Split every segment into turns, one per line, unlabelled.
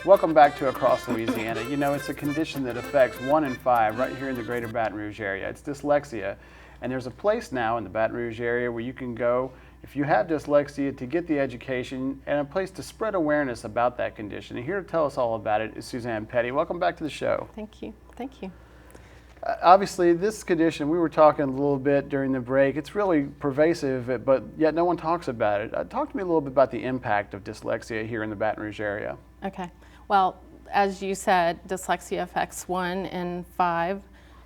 Welcome back to Across Louisiana. You know, it's a condition that affects 1 in 5 right here in the greater Baton Rouge area. It's dyslexia. And there's a place now in the Baton Rouge area where you can go if you have dyslexia to get the education and a place to spread awareness about that condition. And here to tell us all about it is Suzanne Petty. Welcome back to the show.
Thank you. Thank you.
Obviously, this condition, we were talking a little bit during the break, it's really pervasive, but yet no one talks about it. Talk to me a little bit about the impact of dyslexia here in the Baton Rouge area.
Okay. Well, as you said, dyslexia affects 1 in 5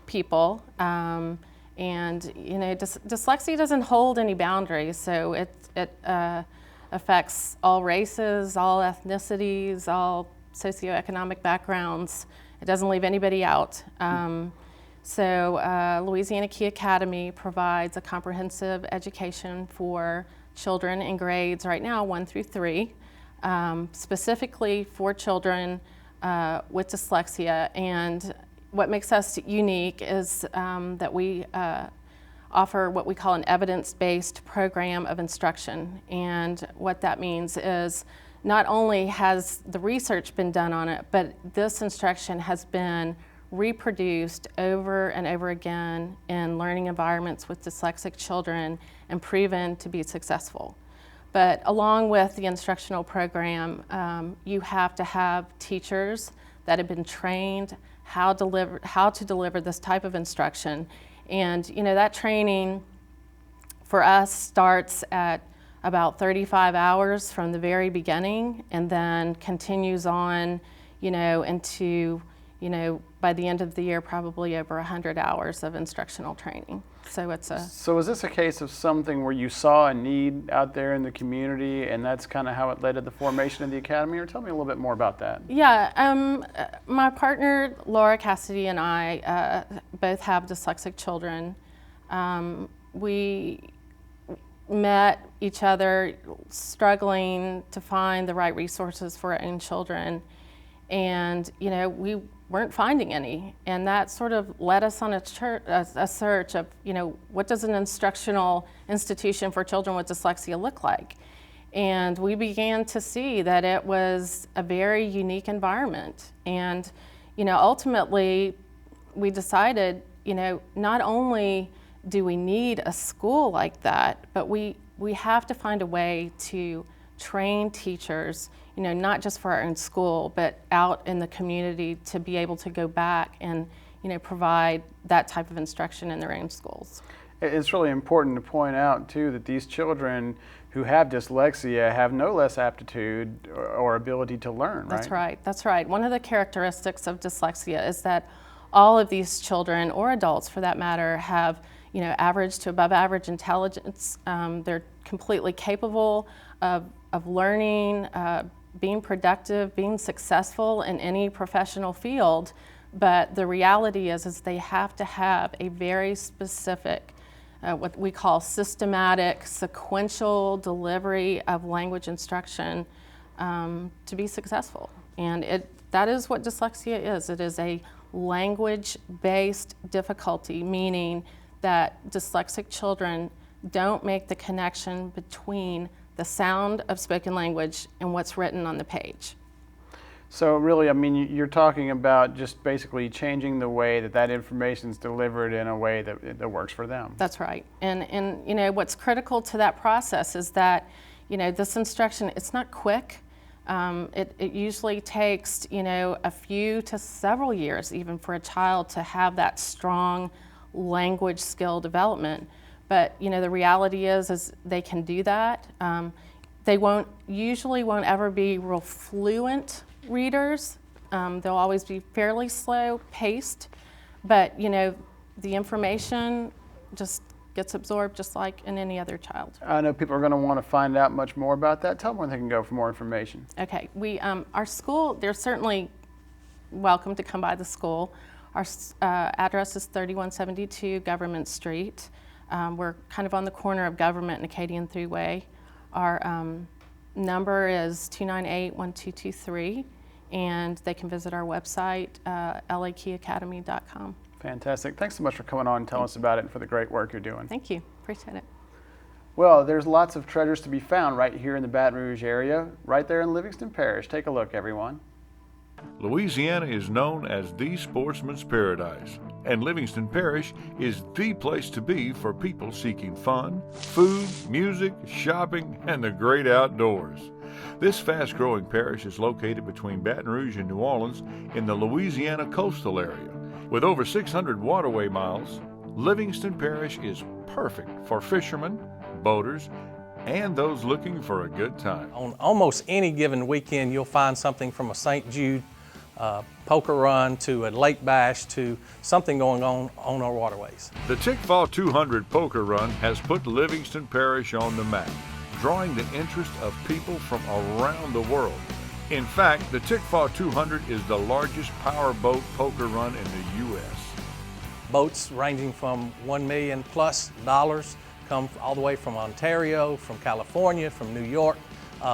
people. And, you know, dyslexia doesn't hold any boundaries, so it affects all races, all ethnicities, all socioeconomic backgrounds. It doesn't leave anybody out. So Louisiana Key Academy provides a comprehensive education for children in grades right now 1 through 3, specifically for children with dyslexia. And what makes us unique is that we offer what we call an evidence-based program of instruction. And what that means is not only has the research been done on it, but this instruction has been reproduced over and over again in learning environments with dyslexic children and proven to be successful. But along with the instructional program, you have to have teachers that have been trained how to deliver this type of instruction. And you know, that training for us starts at about 35 hours from the very beginning and then continues on, you know, into, you know, by the end of the year, probably over 100 hours of instructional training. So it's a...
So is this a case of something where you saw a need out there in the community and that's kind of how it led to the formation of the Academy? Or tell me a little bit more about that.
Yeah, my partner, Laura Cassidy, and I both have dyslexic children. We met each other struggling to find the right resources for our own children. And, you know, we weren't finding any. And that sort of led us on a search of, you know, what does an instructional institution for children with dyslexia look like? And we began to see that it was a very unique environment. And, you know, ultimately, we decided, you know, not only do we need a school like that, but we have to find a way to train teachers, you know, not just for our own school, but out in the community to be able to go back and, you know, provide that type of instruction in their own schools.
It's really important to point out, too, that these children who have dyslexia have no less aptitude or ability to learn, right?
That's right, that's right. One of the characteristics of dyslexia is that all of these children, or adults for that matter, have, you know, average to above average intelligence. They're completely capable of learning, being productive, being successful in any professional field, but the reality is they have to have a very specific, what we call systematic, sequential delivery of language instruction to be successful. And that is what dyslexia is. It is a language-based difficulty, meaning that dyslexic children don't make the connection between the sound of spoken language and what's written on the page.
So really, I mean, you're talking about just basically changing the way that information is delivered in a way that works for them.
That's right. And you know, what's critical to that process is that, you know, this instruction, it's not quick. It usually takes, you know, a few to several years even for a child to have that strong language skill development. But, you know, the reality is they can do that. They usually won't ever be real fluent readers. They'll always be fairly slow paced, but, you know, the information just gets absorbed just like in any other child.
I know people are going to want to find out much more about that. Tell them where they can go for more information.
Okay, our school, they're certainly welcome to come by the school. Our address is 3172 Government Street. We're kind of on the corner of Government and Acadian Thruway. Our number is 298-1223, and they can visit our website, lakeyacademy.com.
Fantastic. Thanks so much for coming on and telling us about it and for the great work you're doing.
Thank you. Appreciate it.
Well, there's lots of treasures to be found right here in the Baton Rouge area, right there in Livingston Parish. Take a look, everyone.
Louisiana is known as the sportsman's paradise, and Livingston Parish is the place to be for people seeking fun, food, music, shopping, and the great outdoors. This fast-growing parish is located between Baton Rouge and New Orleans in the Louisiana coastal area. With over 600 waterway miles, Livingston Parish is perfect for fishermen, boaters, and those looking for a good time.
On almost any given weekend, you'll find something from a St. Jude poker run to a lake bash to something going on our waterways.
The Tickfaw 200 poker run has put Livingston Parish on the map, drawing the interest of people from around the world. In fact, the Tickfaw 200 is the largest powerboat poker run in the U.S.
Boats ranging from $1 million plus come all the way from Ontario, from California, from New York.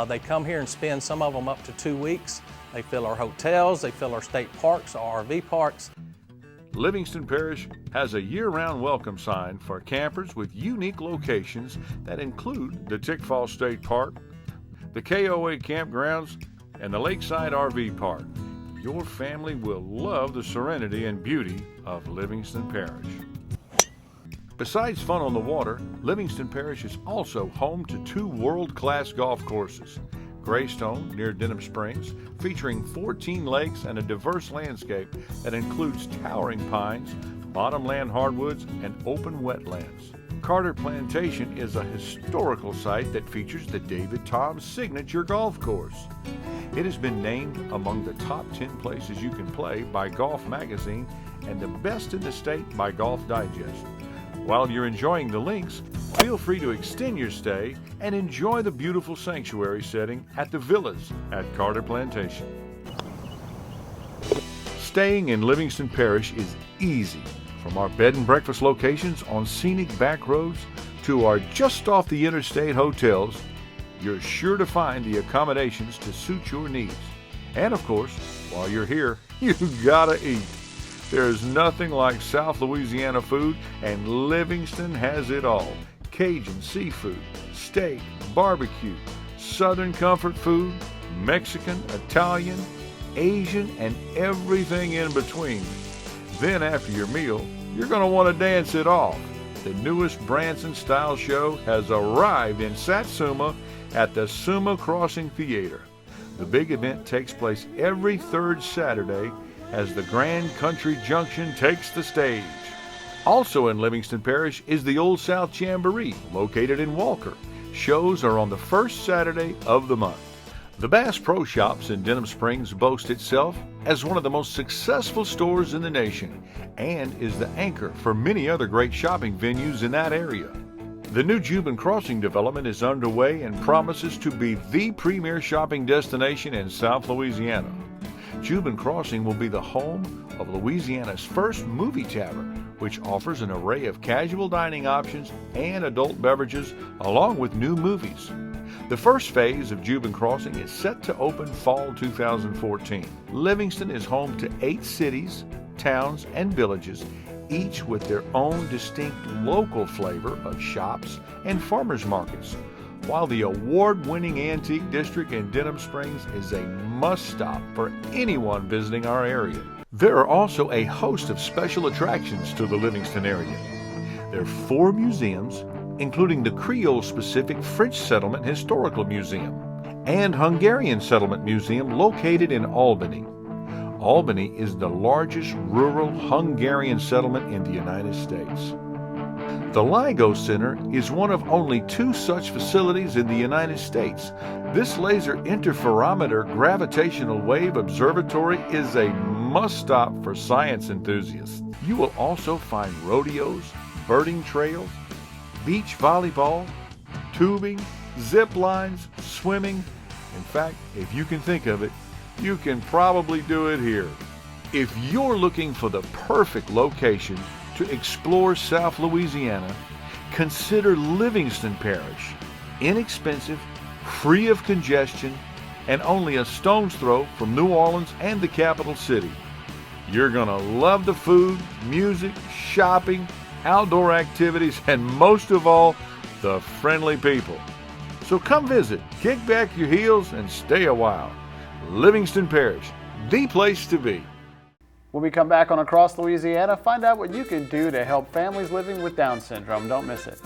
They come here and spend some of them up to 2 weeks. They fill our hotels, they fill our state parks, our RV parks.
Livingston Parish has a year-round welcome sign for campers with unique locations that include the Tickfaw State Park, the KOA campgrounds, and the Lakeside RV Park. Your family will love the serenity and beauty of Livingston Parish. Besides fun on the water, Livingston Parish is also home to 2 world-class golf courses. Greystone near Denham Springs, featuring 14 lakes and a diverse landscape that includes towering pines, bottomland hardwoods, and open wetlands. Carter Plantation is a historical site that features the David Tom signature golf course. It has been named among the top 10 places you can play by Golf Magazine and the best in the state by Golf Digest. While you're enjoying the links, feel free to extend your stay and enjoy the beautiful sanctuary setting at the villas at Carter Plantation. Staying in Livingston Parish is easy. From our bed and breakfast locations on scenic back roads to our just off the interstate hotels, you're sure to find the accommodations to suit your needs. And of course, while you're here, you gotta eat. There's nothing like South Louisiana food, and Livingston has it all. Cajun seafood, steak, barbecue, Southern comfort food, Mexican, Italian, Asian, and everything in between. Then after your meal, you're going to want to dance it off. The newest Branson style show has arrived in Satsuma at the Suma Crossing Theater. The big event takes place every 3rd Saturday as the Grand Country Junction takes the stage. Also in Livingston Parish is the Old South Jamboree, located in Walker. Shows are on the 1st Saturday of the month. The Bass Pro Shops in Denham Springs boast itself as one of the most successful stores in the nation and is the anchor for many other great shopping venues in that area. The new Juban Crossing development is underway and promises to be the premier shopping destination in South Louisiana. Juban Crossing will be the home of Louisiana's first movie tavern, which offers an array of casual dining options and adult beverages along with new movies. The first phase of Juban Crossing is set to open fall 2014. Livingston is home to 8 cities, towns, and villages, each with their own distinct local flavor of shops and farmers markets, while the award-winning Antique District in Denham Springs is a must-stop for anyone visiting our area. There are also a host of special attractions to the Livingston area. There are 4 museums, including the Creole-specific French Settlement Historical Museum and Hungarian Settlement Museum located in Albany. Albany is the largest rural Hungarian settlement in the United States. The LIGO Center is one of only 2 such facilities in the United States. This laser interferometer gravitational wave observatory is a must-stop for science enthusiasts. You will also find rodeos, birding trails, beach volleyball, tubing, zip lines, swimming. In fact, if you can think of it, you can probably do it here. If you're looking for the perfect location to explore South Louisiana, consider Livingston Parish. Inexpensive, free of congestion, and only a stone's throw from New Orleans and the capital city. You're gonna love the food, music, shopping, outdoor activities, and most of all, the friendly people. So come visit, kick back your heels, and stay a while. Livingston Parish, the place to be.
When we come back on Across Louisiana, find out what you can do to help families living with Down syndrome. Don't miss it.